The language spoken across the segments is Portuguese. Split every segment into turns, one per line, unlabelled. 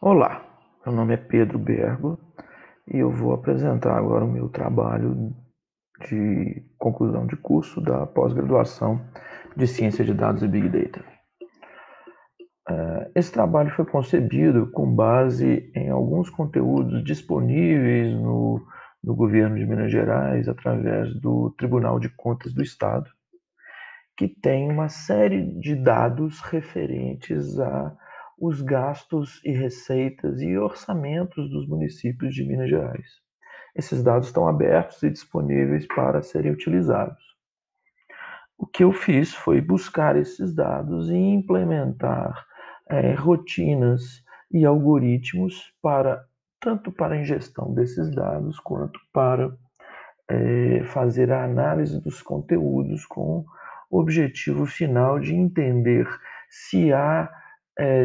Olá, meu nome é Pedro Bergo e eu vou apresentar agora o meu trabalho de conclusão de curso da pós-graduação de Ciência de Dados e Big Data. Esse trabalho foi concebido com base em alguns conteúdos disponíveis no governo de Minas Gerais através do Tribunal de Contas do Estado, que tem uma série de dados referentes a os gastos e receitas e orçamentos dos municípios de Minas Gerais. Esses dados estão abertos e disponíveis para serem utilizados. O que eu fiz foi buscar esses dados e implementar rotinas e algoritmos para tanto para a ingestão desses dados quanto para fazer a análise dos conteúdos com o objetivo final de entender se há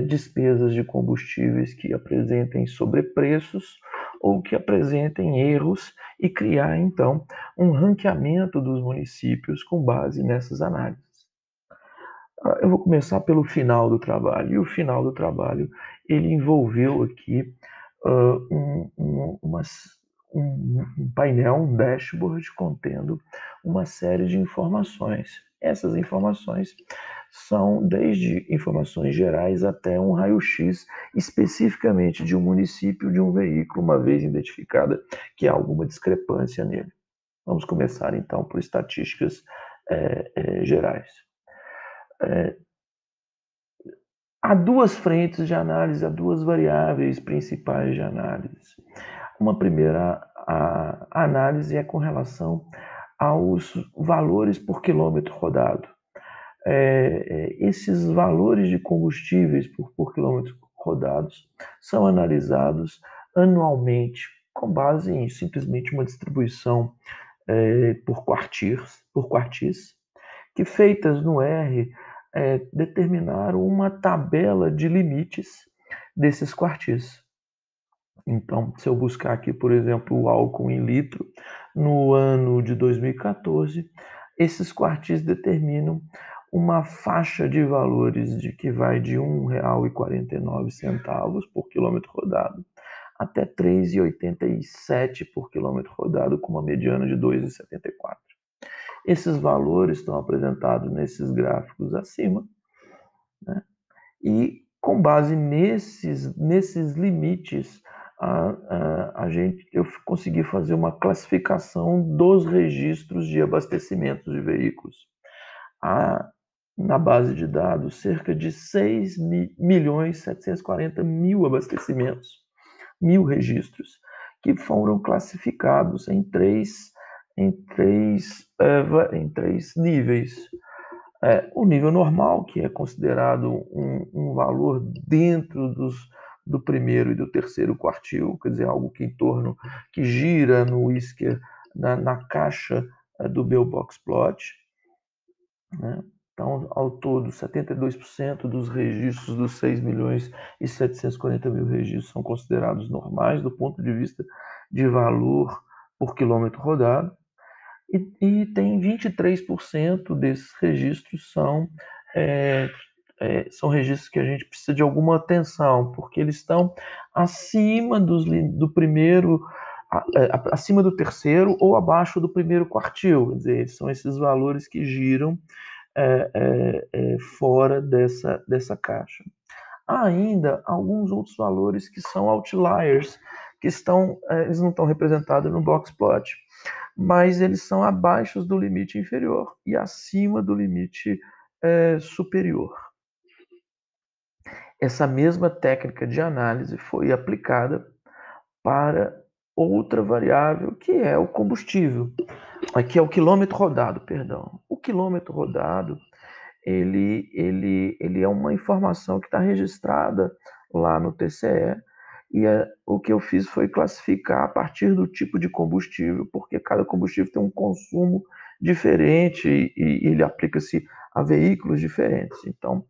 despesas de combustíveis que apresentem sobrepreços ou que apresentem erros e criar, então, um ranqueamento dos municípios com base nessas análises. Eu vou começar pelo final do trabalho. E o final do trabalho, ele envolveu aqui um painel, um dashboard contendo uma série de informações. Essas informações são desde informações gerais até um raio-x especificamente de um município, de um veículo, uma vez identificada que há alguma discrepância nele. Vamos começar então por estatísticas gerais. Há duas frentes de análise, há duas variáveis principais de análise. Uma primeira a análise é com relação aos valores por quilômetro rodado. Esses valores de combustíveis por quilômetro rodados são analisados anualmente com base em simplesmente uma distribuição por quartis, que feitas no R determinaram uma tabela de limites desses quartis. Então, se eu buscar aqui, por exemplo, o álcool em litro, no ano de 2014, esses quartis determinam uma faixa de valores que vai de R$ 1,49 por quilômetro rodado até R$ 3,87 por quilômetro rodado, com uma mediana de R$ 2,74. Esses valores estão apresentados nesses gráficos acima, né? E com base nesses limites, eu consegui fazer uma classificação dos registros de abastecimento de veículos. Há, na base de dados, cerca de 6.740.000 abastecimentos, 1.000 registros, que foram classificados em três níveis. O nível normal, que é considerado um valor dentro do primeiro e do terceiro quartil, quer dizer, algo que gira no whisker, na caixa do meu boxplot, né? Então, ao todo, 72% dos registros dos 6.740.000 registros são considerados normais do ponto de vista de valor por quilômetro rodado. E tem 23% desses registros são registros que a gente precisa de alguma atenção, porque eles estão acima do primeiro, acima do terceiro ou abaixo do primeiro quartil. Quer dizer, são esses valores que giram fora dessa caixa. Há ainda alguns outros valores que são outliers, que eles não estão representados no boxplot, mas eles são abaixo do limite inferior e acima do limite superior. Essa mesma técnica de análise foi aplicada para outra variável, que é o combustível, que é o quilômetro rodado, perdão. O quilômetro rodado, ele é uma informação que está registrada lá no TCE, e o que eu fiz foi classificar a partir do tipo de combustível, porque cada combustível tem um consumo diferente e ele aplica-se a veículos diferentes. Então,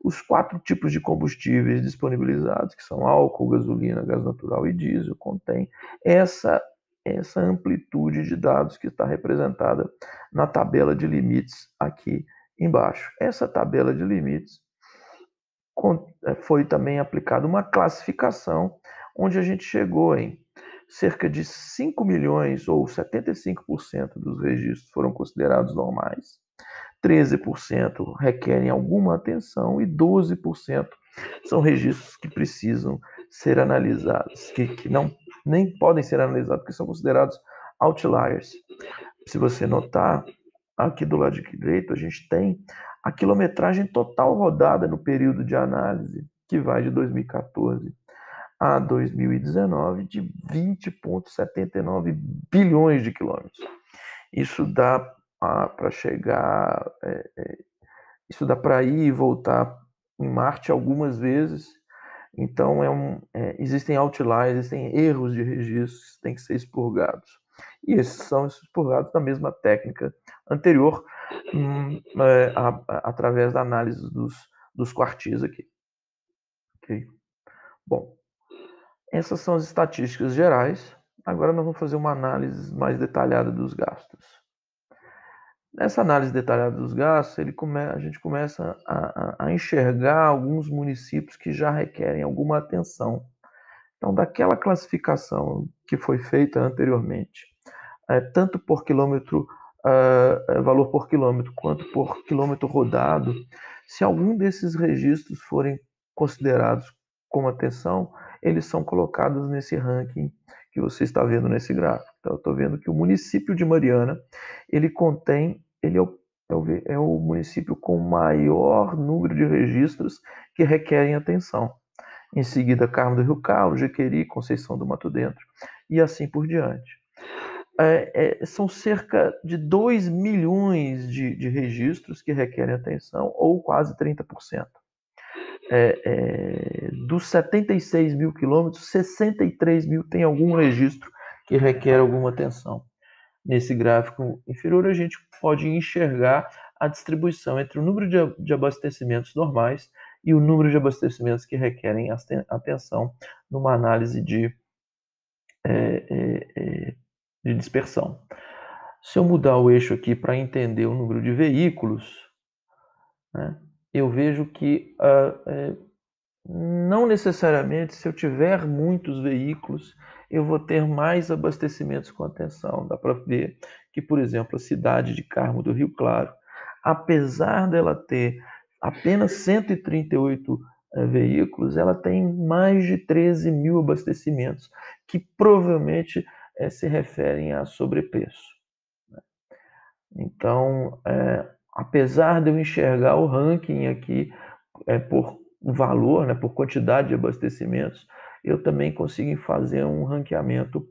os 4 tipos de combustíveis disponibilizados, que são álcool, gasolina, gás natural e diesel, contém essa amplitude de dados que está representada na tabela de limites aqui embaixo. Essa tabela de limites foi também aplicada uma classificação, onde a gente chegou em cerca de 5 milhões, ou 75% dos registros foram considerados normais, 13% requerem alguma atenção e 12% são registros que precisam ser analisados, que não nem podem ser analisados, porque são considerados outliers. Se você notar, aqui do lado direito, a gente tem a quilometragem total rodada no período de análise, que vai de 2014 a 2019, de 20,79 bilhões de quilômetros. Isso dá para chegar, isso dá para ir e voltar em Marte algumas vezes. Então, existem outliers, existem erros de registros que têm que ser expurgados. E esses são expurgados da mesma técnica anterior, através da análise dos quartis aqui. Okay? Bom, essas são as estatísticas gerais. Agora nós vamos fazer uma análise mais detalhada dos gastos. Nessa análise detalhada dos gastos, a gente começa a enxergar alguns municípios que já requerem alguma atenção. Então, daquela classificação que foi feita anteriormente, tanto por quilômetro, valor por quilômetro, quanto por quilômetro rodado, se algum desses registros forem considerados como atenção, eles são colocados nesse ranking que você está vendo nesse gráfico. Então, eu estou vendo que o município de Mariana, ele é o município com maior número de registros que requerem atenção. Em seguida, Carmo do Rio Calo, Jequeri, Conceição do Mato Dentro, e assim por diante. São cerca de 2 milhões de registros que requerem atenção, ou quase 30%. Dos 76 mil quilômetros, 63 mil tem algum registro que requer alguma atenção. Nesse gráfico inferior, a gente pode enxergar a distribuição entre o número de abastecimentos normais e o número de abastecimentos que requerem atenção numa análise de dispersão. Se eu mudar o eixo aqui para entender o número de veículos, né, eu vejo que não necessariamente, se eu tiver muitos veículos, eu vou ter mais abastecimentos com atenção. Dá para ver que, por exemplo, a cidade de Carmo do Rio Claro, apesar dela ter apenas 138 veículos, ela tem mais de 13 mil abastecimentos, que provavelmente se referem a sobrepreço. Então, apesar de eu enxergar o ranking aqui por valor, né, por quantidade de abastecimentos, eu também consigo fazer um ranqueamento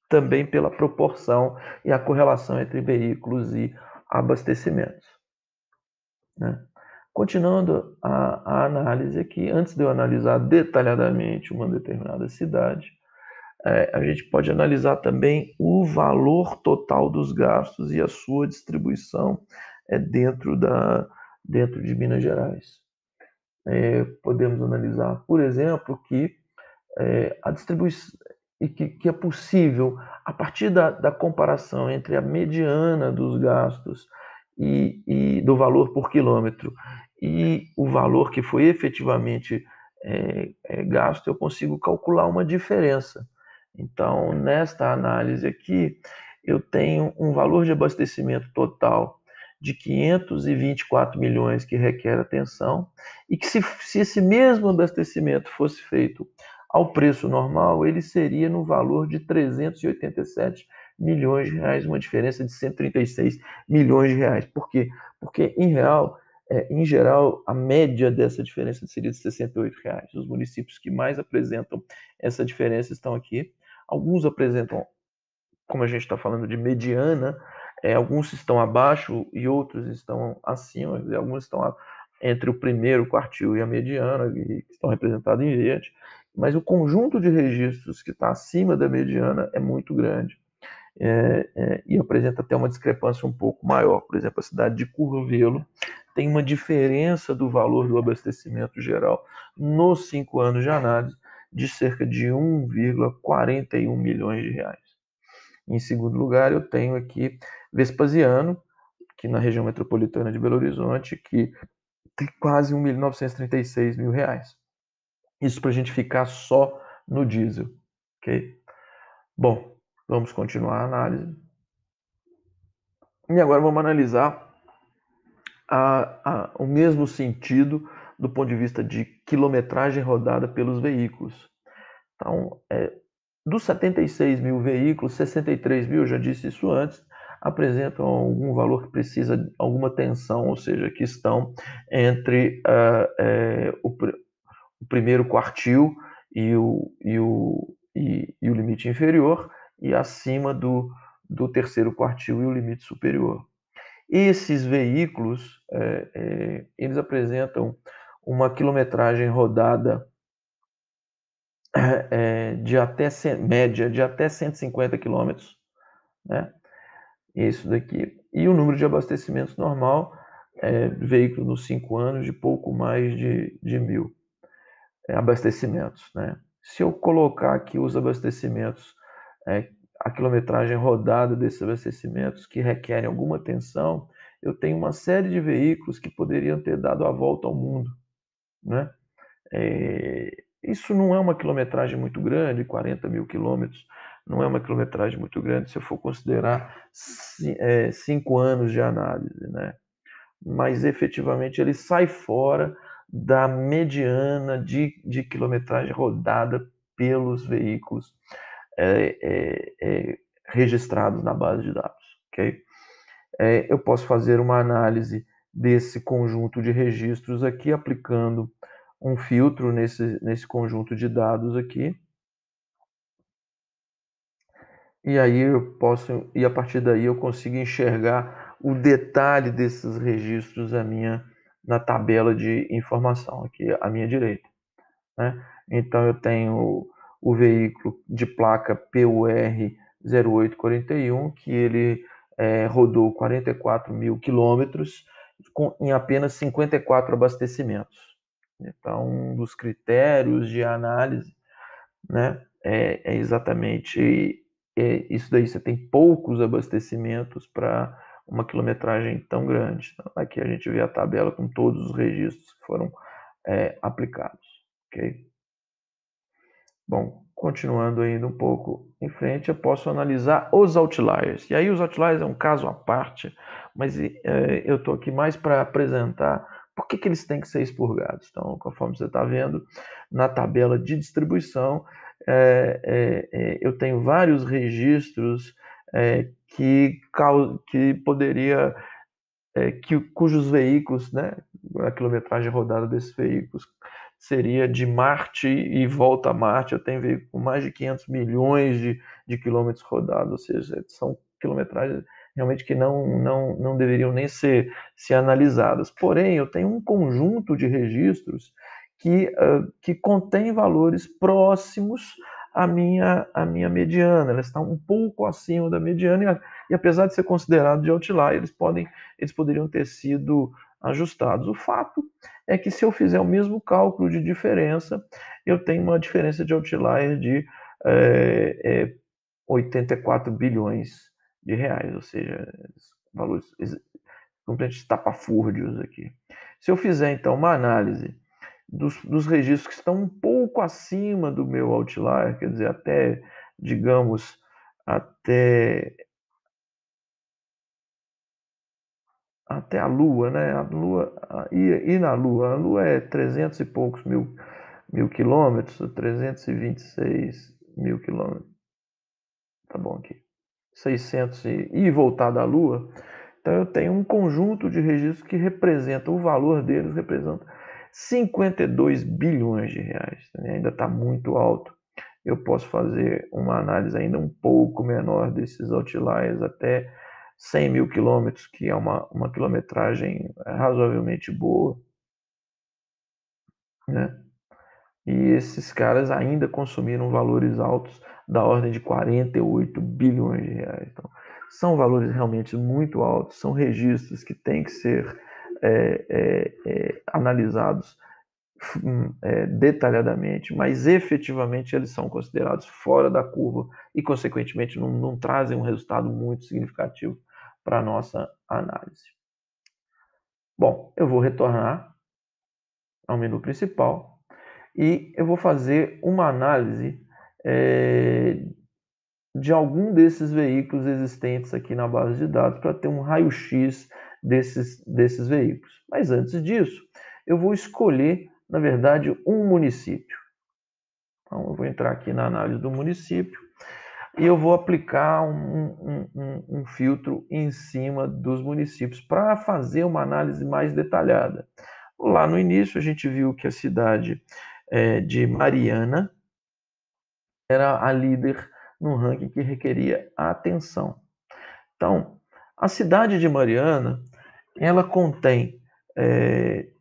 também pela proporção e a correlação entre veículos e abastecimentos. Né? Continuando a análise aqui, antes de eu analisar detalhadamente uma determinada cidade, a gente pode analisar também o valor total dos gastos e a sua distribuição dentro de Minas Gerais. Podemos analisar, por exemplo, que a distribuição e que é possível, a partir da comparação entre a mediana dos gastos e do valor por quilômetro e o valor que foi efetivamente gasto, eu consigo calcular uma diferença. Então, nesta análise aqui, eu tenho um valor de abastecimento total de 524 milhões que requer atenção, e que se esse mesmo abastecimento fosse feito ao preço normal, ele seria no valor de 387 milhões de reais, uma diferença de 136 milhões de reais. Por quê? Porque, em geral, a média dessa diferença seria de 68 reais. Os municípios que mais apresentam essa diferença estão aqui. Alguns apresentam, como a gente está falando de mediana, alguns estão abaixo e outros estão acima, alguns estão entre o primeiro quartil e a mediana, que estão representados em verde, mas o conjunto de registros que está acima da mediana é muito grande. E apresenta até uma discrepância um pouco maior. Por exemplo, a cidade de Curvelo tem uma diferença do valor do abastecimento geral nos 5 anos de análise de cerca de 1,41 milhões de reais. Em segundo lugar, eu tenho aqui Vespasiano, que na região metropolitana de Belo Horizonte, que quase R$ 1.936.000. Isso para a gente ficar só no diesel, ok? Bom, vamos continuar a análise. E agora vamos analisar o mesmo sentido do ponto de vista de quilometragem rodada pelos veículos. Então, dos 76 mil veículos, 63 mil, eu já disse isso antes, apresentam algum valor que precisa de alguma tensão, ou seja, que estão entre o primeiro quartil e o limite inferior, e acima do terceiro quartil e o limite superior. Esses veículos, eles apresentam uma quilometragem rodada média de até 150 quilômetros, né? Isso daqui. E o número de abastecimentos normal, veículo nos 5 anos, de pouco mais de 1.000 abastecimentos, né? Se eu colocar aqui os abastecimentos, a quilometragem rodada desses abastecimentos que requerem alguma atenção, eu tenho uma série de veículos que poderiam ter dado a volta ao mundo, né? Isso não é uma quilometragem muito grande, 40 mil quilômetros, não é uma quilometragem muito grande se eu for considerar 5 anos de análise, né? Mas efetivamente ele sai fora da mediana de quilometragem rodada pelos veículos registrados na base de dados, ok? Eu posso fazer uma análise desse conjunto de registros aqui, aplicando um filtro nesse conjunto de dados aqui. E aí a partir daí eu consigo enxergar o detalhe desses registros na tabela de informação, aqui à minha direita, né? Então eu tenho o veículo de placa PUR 0841, que ele rodou 44 mil quilômetros em apenas 54 abastecimentos. Então, um dos critérios de análise, né, é exatamente isso daí. Você tem poucos abastecimentos para uma quilometragem tão grande. Então, aqui a gente vê a tabela com todos os registros que foram aplicados, ok? Bom, continuando ainda um pouco em frente, eu posso analisar os outliers. E aí os outliers é um caso à parte, mas eu estou aqui mais para apresentar por que eles têm que ser expurgados. Então, conforme você está vendo, na tabela de distribuição, eu tenho vários registros que poderia, cujos veículos, né, a quilometragem rodada desses veículos seria de Marte e volta a Marte. Eu tenho veículo com mais de 500 milhões de quilômetros rodados, ou seja, são quilometragens realmente que não deveriam nem ser analisadas. Porém, eu tenho um conjunto de registros que contém valores próximos à minha mediana. Ela está um pouco acima da mediana e apesar de ser considerado de outlier, eles poderiam ter sido ajustados. O fato é que se eu fizer o mesmo cálculo de diferença, eu tenho uma diferença de outlier de 84 bilhões de reais, ou seja, valores completamente estapafúrdios aqui. Se eu fizer então uma análise dos registros que estão um pouco acima do meu outlier, quer dizer, até, digamos, até a Lua, né? A Lua, e na Lua? A Lua é 300 e poucos mil quilômetros, 326 mil quilômetros. Tá bom aqui. 600 e voltar da Lua. Então eu tenho um conjunto de registros que representam, o valor deles representa 52 bilhões de reais. Ainda está muito alto. Eu posso fazer uma análise ainda um pouco menor desses outliers, até 100 mil quilômetros, que é uma quilometragem razoavelmente boa, né? E esses caras ainda consumiram valores altos da ordem de 48 bilhões de reais. Então, são valores realmente muito altos, são registros que têm que ser analisados detalhadamente, mas efetivamente eles são considerados fora da curva e, consequentemente, não trazem um resultado muito significativo para a nossa análise. Bom, eu vou retornar ao menu principal e eu vou fazer uma análise de algum desses veículos existentes aqui na base de dados para ter um raio-x desses veículos. Mas antes disso, eu vou escolher, na verdade, um município. Então, eu vou entrar aqui na análise do município e eu vou aplicar um filtro em cima dos municípios para fazer uma análise mais detalhada. Lá no início, a gente viu que a cidade de Mariana era a líder no ranking que requeria atenção. Então, a cidade de Mariana, ela contém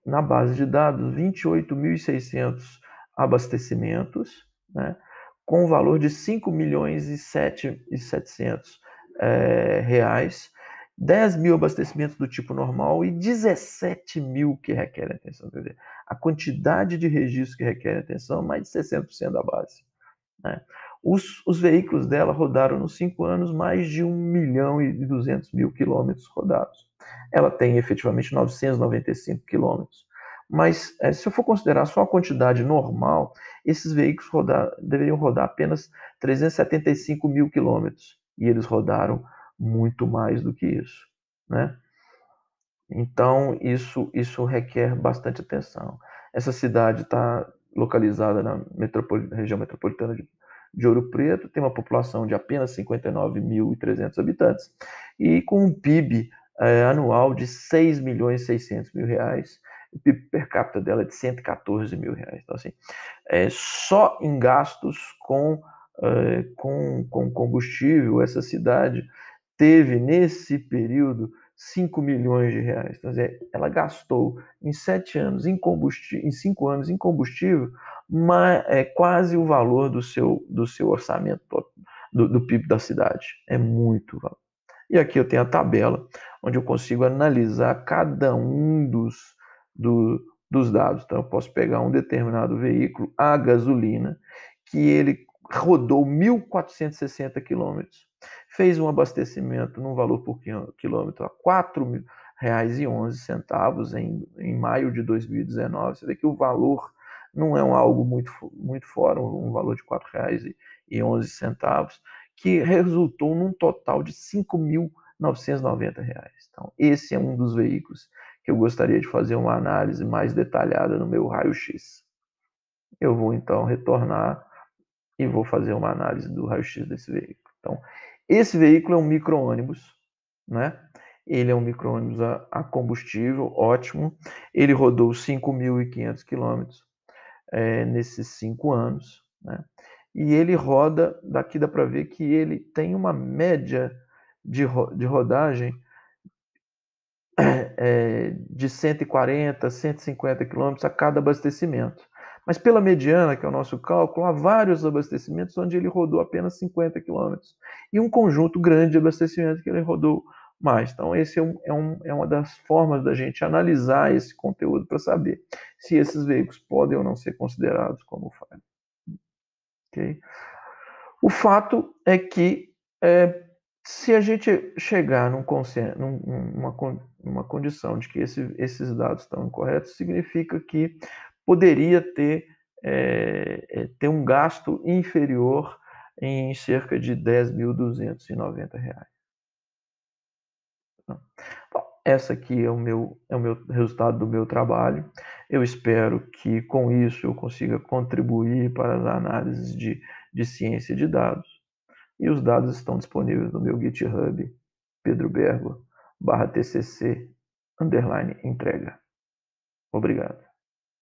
na base de dados 28.600 abastecimentos, né, com o valor de 5.700.000 reais, 10 mil abastecimentos do tipo normal e 17 mil que requerem atenção. Quer dizer, a quantidade de registros que requerem atenção é mais de 60% da base. Né? Os veículos dela rodaram nos 5 anos mais de 1.200.000 quilômetros rodados. Ela tem efetivamente 995 quilômetros. Mas se eu for considerar só a quantidade normal, esses veículos deveriam rodar apenas 375 mil quilômetros. E eles rodaram muito mais do que isso. Né? Então, isso requer bastante atenção. Essa cidade está localizada na região metropolitana de Ouro Preto, tem uma população de apenas 59.300 habitantes e com um PIB anual de 6.600.000 reais. O PIB per capita dela é de 114 mil reais. Então, assim, só em gastos com combustível, essa cidade teve, nesse período, 5 milhões de reais. Então, ela gastou em 7 anos em combustível, em 5 anos em combustível, quase o valor do seu orçamento do PIB da cidade. É muito valor. E aqui eu tenho a tabela, onde eu consigo analisar cada um dos dados. Então, eu posso pegar um determinado veículo, a gasolina, que ele rodou 1.460 quilômetros, fez um abastecimento num valor por quilômetro a R$ 4,11 em maio de 2019. Você vê que o valor não é algo muito fora, um valor de R$ 4,11, que resultou num total de R$ 5.990. Então, esse é um dos veículos que eu gostaria de fazer uma análise mais detalhada no meu raio-x. Eu vou então retornar e vou fazer uma análise do raio-x desse veículo. Então, esse veículo é um micro-ônibus, né? Ele é um micro-ônibus a combustível, ótimo. Ele rodou 5.500 quilômetros nesses 5 anos, né? E ele roda, daqui dá para ver que ele tem uma média de rodagem de 140, 150 quilômetros a cada abastecimento. Mas pela mediana, que é o nosso cálculo, há vários abastecimentos onde ele rodou apenas 50 quilômetros. E um conjunto grande de abastecimentos que ele rodou mais. Então, esse é uma das formas da gente analisar esse conteúdo para saber se esses veículos podem ou não ser considerados como falha. Okay? O fato é que se a gente chegar numa condição de que esses dados estão incorretos, significa que poderia ter um gasto inferior em cerca de R$ 10.290. Bom, essa aqui é o meu resultado do meu trabalho. Eu espero que com isso eu consiga contribuir para as análises de ciência de dados. E os dados estão disponíveis no meu GitHub, pedrobergo/tcc_entrega. Obrigado.